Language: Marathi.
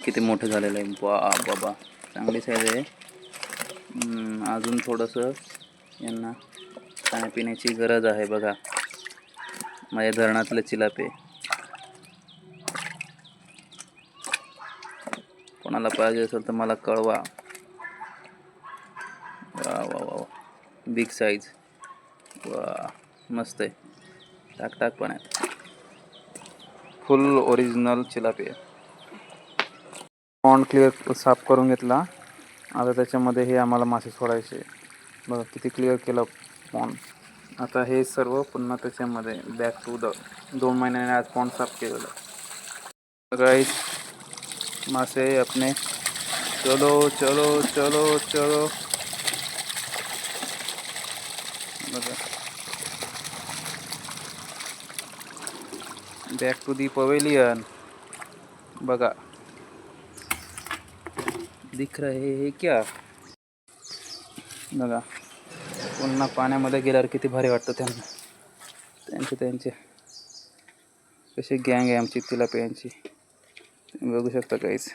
किती मोठं झालेलं आहे. वा बाबा, चांगली साईज आहे. अजून थोडंसं यांना खाण्यापिण्याची गरज आहे. बघा, माझ्या धरणातलं चिलापे. कोणाला पाहिजे असेल तर मला कळवा. वा वा वा, बिग साईज. वा, मस्त आहे. टाक टाक पाण्यात. फुल ओरिजिनल चिलापी. पॉन्ड क्लिअर साफ करून घेतला. आता त्याच्यामध्ये हे आम्हाला मासे सोडायचे. बघा किती क्लिअर केलं पॉन्ड. आता हे सर्व पुन्हा त्याच्यामध्ये बॅक टू द 2 महिन्याने आज पॉन्ड साफ केलेलं. गाइस, मासे अपने. चलो चलो चलो चलो. बघा, बॅक टू दी पवेलियन. बघा, दिख रहे है क्या? बघा, पुन्हा पाण्यामध्ये गेल्यावर किती भारी वाटतं त्यांना. त्यांचे कशी गँग आहे आमची तिलापियांची, तुम्ही बघू शकता गाईस.